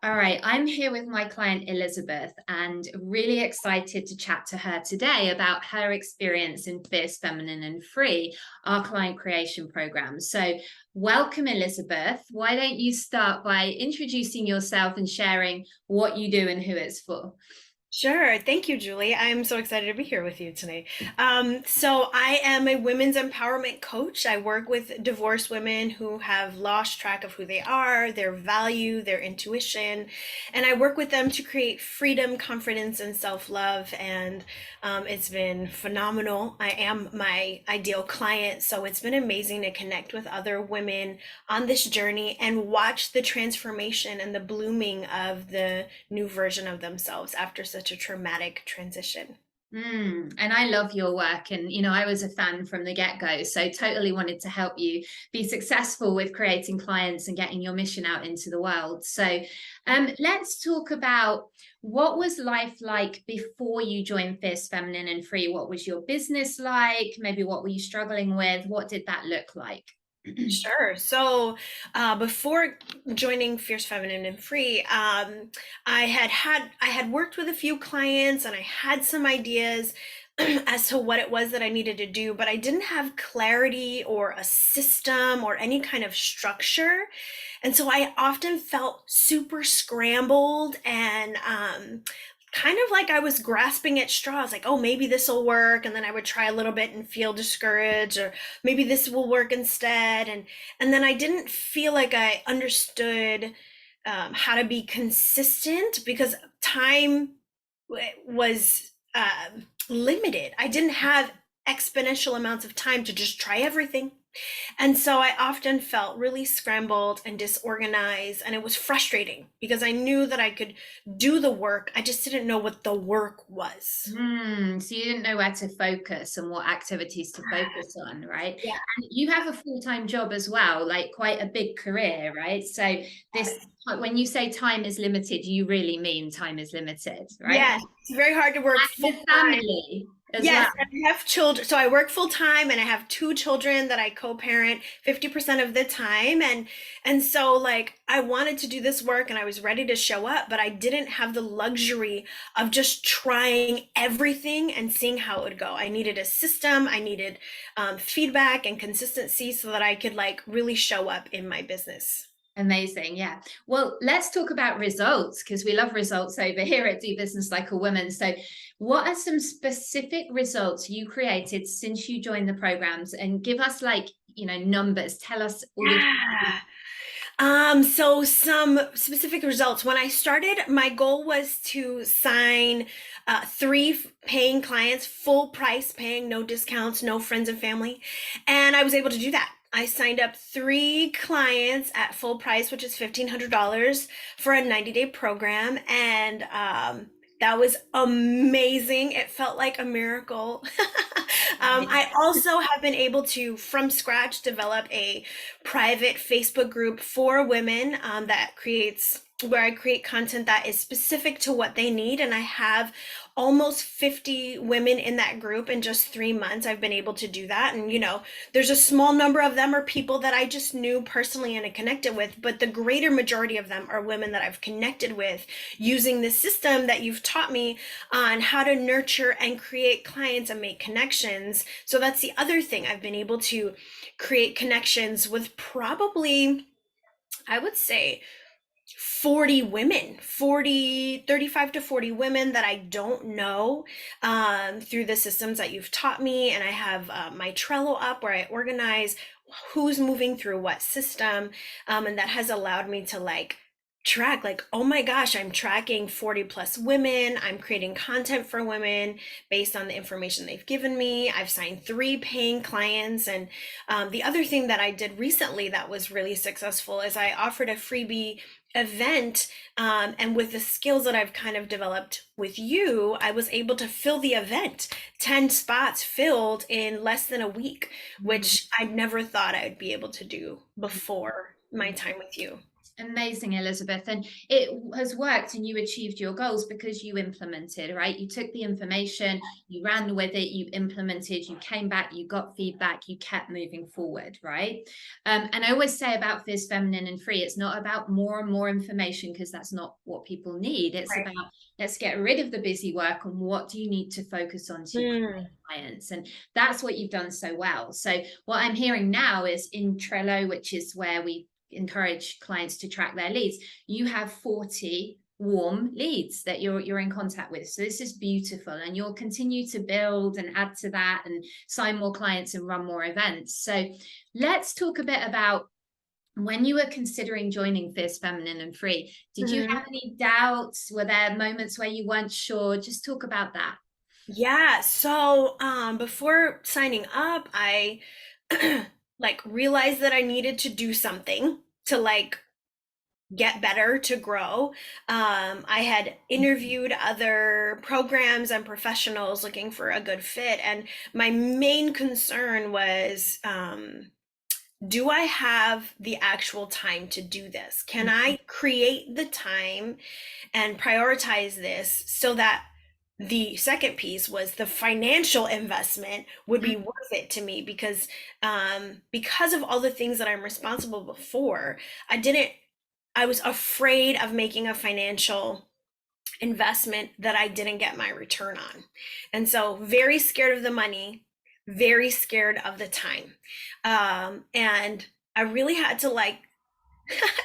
All right, I'm here with my client Elizabeth and really excited to chat to her today about her experience in Fierce Feminine and Free, our client creation program. So, welcome, Elizabeth. Why don't you start by introducing yourself and sharing what you do and who it's for? Sure. Thank you, Julie. I'm so excited to be here with you today. So I am a women's empowerment coach. I work with divorced women who have lost track of who they are, their value, their intuition, and I work with them to create freedom, confidence, and self-love. And it's been phenomenal. I am my ideal client, so it's been amazing to connect with other women on this journey and watch the transformation and the blooming of the new version of themselves after such a traumatic transition. And I love your work. And, I was a fan from the get go. So, totally wanted to help you be successful with creating clients and getting your mission out into the world. So, let's talk about what was life like before you joined Fierce Feminine and Free? What was your business like? Maybe what were you struggling with? What did that look like? Sure. So, before joining Fierce Feminine and Free, I had worked with a few clients and I had some ideas as to what it was that I needed to do, but I didn't have clarity or a system or any kind of structure. And so I often felt super scrambled and kind of like I was grasping at straws, like, oh, maybe this will work. And then I would try a little bit and feel discouraged, or maybe this will work instead. And then I didn't feel like I understood how to be consistent because time was limited. I didn't have exponential amounts of time to just try everything. And so I often felt really scrambled and disorganized, and it was frustrating because I knew that I could do the work. I just didn't know what the work was. So you didn't know where to focus and what activities to focus on, right? Yeah. And you have a full-time job as well, like quite a big career, right? So this, when you say time is limited, you really mean time is limited, right? Yes, it's very hard to work And full the time. family as well. Yes, and I have children. So I work full time and I have two children that I co-parent 50% of the time. And so like I wanted to do this work and I was ready to show up, but I didn't have the luxury of just trying everything and seeing how it would go. I needed a system, I needed feedback and consistency so that I could like really show up in my business. Amazing. Yeah. Well, let's talk about results because we love results over here at Do Business Like a Woman. So, what are some specific results you created since you joined the programs? And give us like, numbers. Tell us all the. Yeah. So some specific results. When I started, my goal was to sign three paying clients, full price paying, no discounts, no friends and family. And I was able to do that. I signed up three clients at full price, which is $1,500 for a 90-day program. And that was amazing. It felt like a miracle. I also have been able to, from scratch, develop a private Facebook group for women that creates where I create content that is specific to what they need. And I have almost 50 women in that group in just 3 months. I've been able to do that. And, there's a small number of them are people that I just knew personally and connected with, but the greater majority of them are women that I've connected with using the system that you've taught me on how to nurture and create clients and make connections. So that's the other thing. I've been able to create connections with probably, I would say, 40 women, 40, 35 to 40 women that I don't know through the systems that you've taught me. And I have my Trello up where I organize who's moving through what system. And that has allowed me to like track, like, oh my gosh, I'm tracking 40 plus women. I'm creating content for women based on the information they've given me. I've signed three paying clients. And the other thing that I did recently that was really successful is I offered a freebie event, and with the skills that I've kind of developed with you, I was able to fill the event, 10 spots filled in less than a week, which I never thought I would be able to do before my time with you. Amazing, Elizabeth. And it has worked and you achieved your goals because you implemented, right? You took the information, you ran with it, you implemented, you came back, you got feedback, you kept moving forward, right? And I always say about Fierce Feminine and Free, it's not about more and more information because that's not what people need. It's Right. about let's get rid of the busy work and what do you need to focus on to Mm, clients. And that's what you've done so well. So what I'm hearing now is in Trello, which is where we encourage clients to track their leads, you have 40 warm leads that you're in contact with. So this is beautiful, and you'll continue to build and add to that and sign more clients and run more events. So let's talk a bit about when you were considering joining Fierce Feminine and Free. Did you mhm. have any doubts? Were there moments where you weren't sure? Just talk about that. Yeah, so before signing up, I like realized that I needed to do something to like get better, to grow. I had interviewed other programs and professionals looking for a good fit, and my main concern was do I have the actual time to do this? Can I create the time and prioritize this so that the second piece was the financial investment would be worth it to me because of all the things that I'm responsible for. I was afraid of making a financial investment that I didn't get my return on. And so very scared of the money, very scared of the time. And I really had to like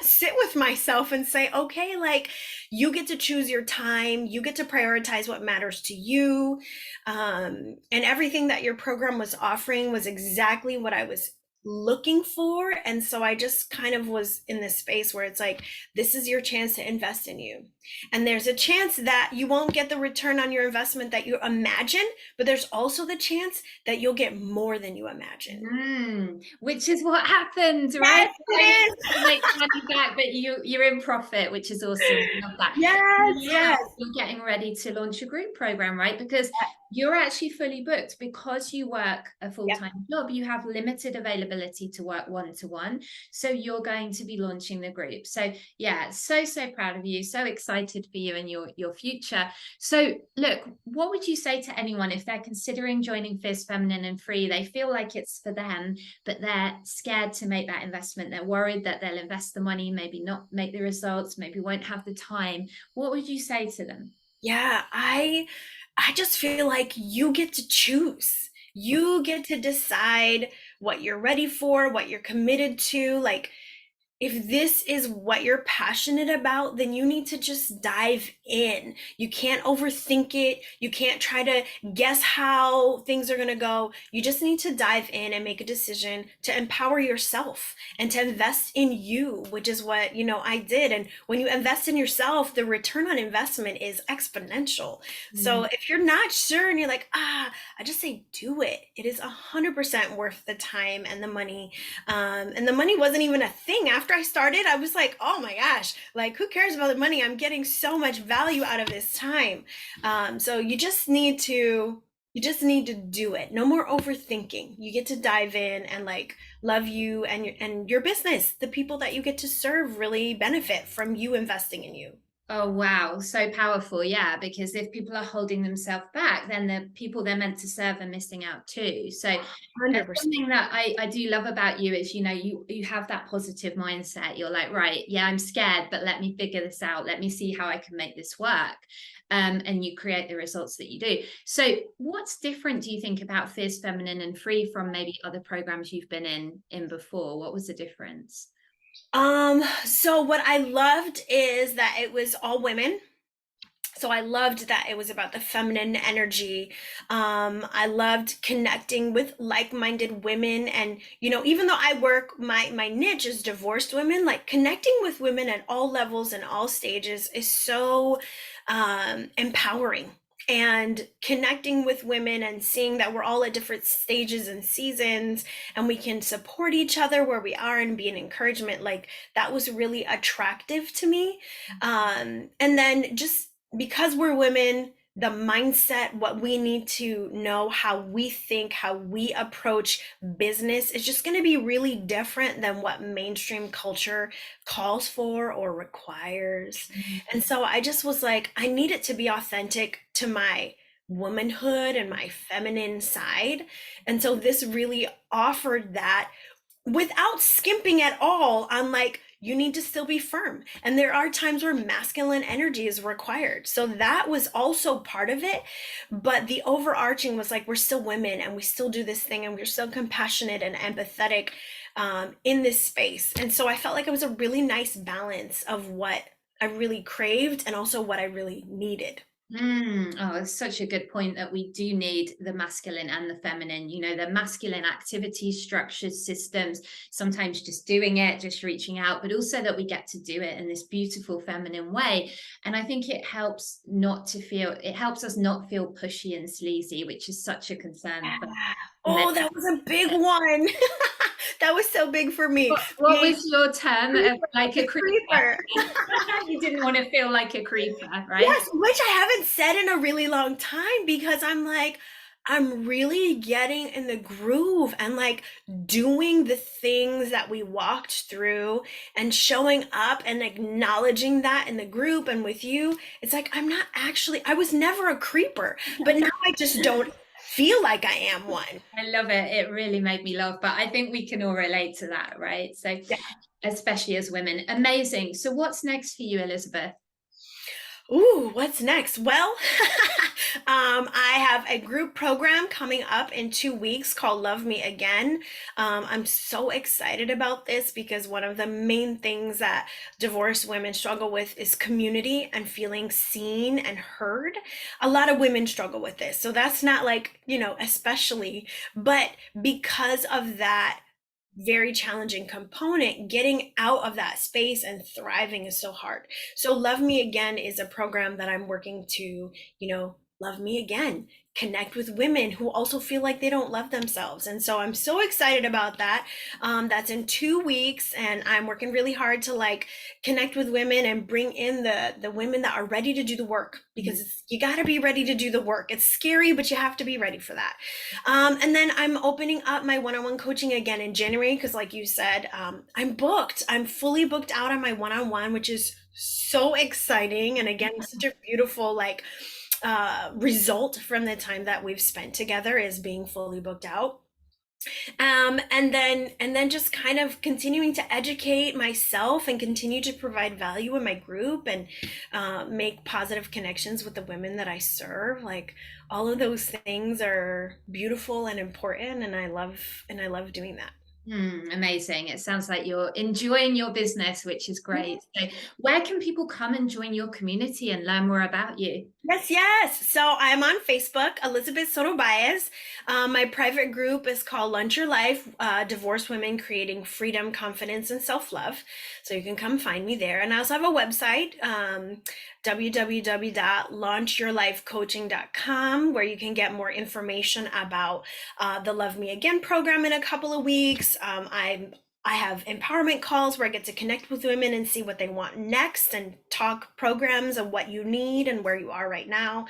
sit with myself and say, okay, like you get to choose your time, you get to prioritize what matters to you. And everything that your program was offering was exactly what I was looking for. And so I just kind of was in this space where it's like, this is your chance to invest in you. And there's a chance that you won't get the return on your investment that you imagine, but there's also the chance that you'll get more than you imagine. Which is what happened, right? Yes, Like, it is. you make money back, but you're in profit, which is awesome. I love that. Yes, Now yes. you're getting ready to launch a group program, right? Because you're actually fully booked because you work a Yep. full-time job. You have limited availability to work one-to-one. So you're going to be launching the group. So yeah, so proud of you. So excited for you and your future. So look, what would you say to anyone if they're considering joining Fierce Feminine and Free? They feel like it's for them, but they're scared to make that investment. They're worried that they'll invest the money, maybe not make the results, maybe won't have the time. What would you say to them? Yeah, I just feel like you get to choose. You get to decide what you're ready for, what you're committed to. Like if this is what you're passionate about, then you need to just dive in. You can't overthink it. You can't try to guess how things are going to go. You just need to dive in and make a decision to empower yourself and to invest in you, which is what, I did. And when you invest in yourself, the return on investment is exponential. So Mm. if you're not sure and you're like, I just say do it. It is 100% worth the time and the money. And the money wasn't even a thing. After I started, I was like, oh my gosh, like who cares about the money? I'm getting so much value out of this time. So you just need to do it. No more overthinking. You get to dive in and like love you and your business. The people that you get to serve really benefit from you investing in you. Oh, wow. So powerful. Yeah. Because if people are holding themselves back, then the people they're meant to serve are missing out too. So 100%. something that I do love about you is, you have that positive mindset. You're like, right, yeah, I'm scared, but let me figure this out. Let me see how I can make this work. And you create the results that you do. So what's different, do you think, about Fierce Feminine and Free from maybe other programs you've been in before? What was the difference? So what I loved is that it was all women. So I loved that it was about the feminine energy. I loved connecting with like-minded women, and even though I work, my niche is divorced women. Like connecting with women at all levels and all stages is so empowering. And connecting with women and seeing that we're all at different stages and seasons, and we can support each other where we are and be an encouragement, like that was really attractive to me. And then just because we're women, the mindset, what we need to know, how we think, how we approach business is just going to be really different than what mainstream culture calls for or requires. And so I just was like, I need it to be authentic to my womanhood and my feminine side. And so this really offered that without skimping at all on like you need to still be firm, and there are times where masculine energy is required, so that was also part of it. But the overarching was like we're still women and we still do this thing and we're still compassionate and empathetic in this space. And so I felt like it was a really nice balance of what I really craved and also what I really needed. Oh, it's such a good point that we do need the masculine and the feminine, the masculine activities, structures, systems, sometimes just doing it, just reaching out, but also that we get to do it in this beautiful feminine way. And I think it helps us not feel pushy and sleazy, which is such a concern for men. Oh, that was a big one. That was so big for me. What Being was your term of creeper, like a the creeper? creeper. You didn't want to feel like a creeper, right? Yes, which I haven't said in a really long time because I'm like, I'm really getting in the groove and like doing the things that we walked through and showing up and acknowledging that in the group and with you. It's like, I was never a creeper, but now I just don't feel like I am one. I love it. It really made me laugh, but I think we can all relate to that, right? So, Yeah. especially as women. Amazing. So, what's next for you, Elizabeth? Ooh, what's next? Well, I have a group program coming up in 2 weeks called Love Me Again. I'm so excited about this because one of the main things that divorced women struggle with is community and feeling seen and heard. A lot of women struggle with this. So that's not like, especially, but because of that, very challenging component, getting out of that space and thriving is so hard. So Love Me Again is a program that I'm working to, love me again, connect with women who also feel like they don't love themselves. And so I'm so excited about that. That's in 2 weeks, and I'm working really hard to like connect with women and bring in the women that are ready to do the work, because you got to be ready to do the work. It's scary, but you have to be ready for that. And then I'm opening up my one-on-one coaching again in January because, like you said, I'm booked. I'm fully booked out on my one-on-one, which is so exciting. And again, such a beautiful like result from the time that we've spent together is being fully booked out. And then just kind of continuing to educate myself and continue to provide value in my group and make positive connections with the women that I serve. Like all of those things are beautiful and important, and I love doing that. Amazing. It sounds like you're enjoying your business, which is great. So, where can people come and join your community and learn more about you? Yes, yes. So I'm on Facebook, Elizabeth Soto-Beaz. My private group is called Lunch Your Life, Divorced Women Creating Freedom, Confidence, and Self-Love. So you can come find me there. And I also have a website, www.launchyourlifecoaching.com, where you can get more information about the Love Me Again program in a couple of weeks. I have empowerment calls where I get to connect with women and see what they want next and talk programs of what you need and where you are right now.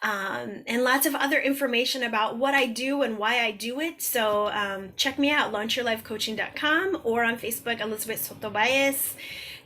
And lots of other information about what I do and why I do it. So check me out, launchyourlifecoaching.com, or on Facebook, Elizabeth Soto-Beaz.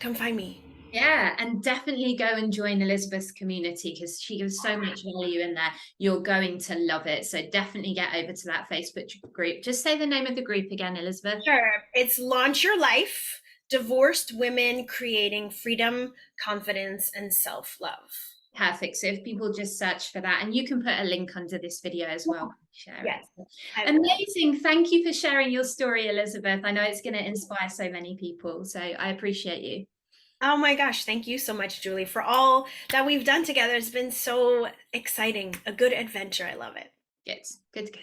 Come find me. Yeah, and definitely go and join Elizabeth's community because she gives so much value in there. You're going to love it. So definitely get over to that Facebook group. Just say the name of the group again, Elizabeth. Sure. It's Launch Your Life, Divorced Women Creating Freedom, Confidence, and Self-Love. Perfect. So if people just search for that, and you can put a link under this video as well, share Yes, it. I will. Amazing. Thank you for sharing your story, Elizabeth. I know it's going to inspire so many people. So I appreciate you. Oh my gosh, thank you so much, Julie, for all that we've done together. It's been so exciting, a good adventure. I love it. Good, good, good.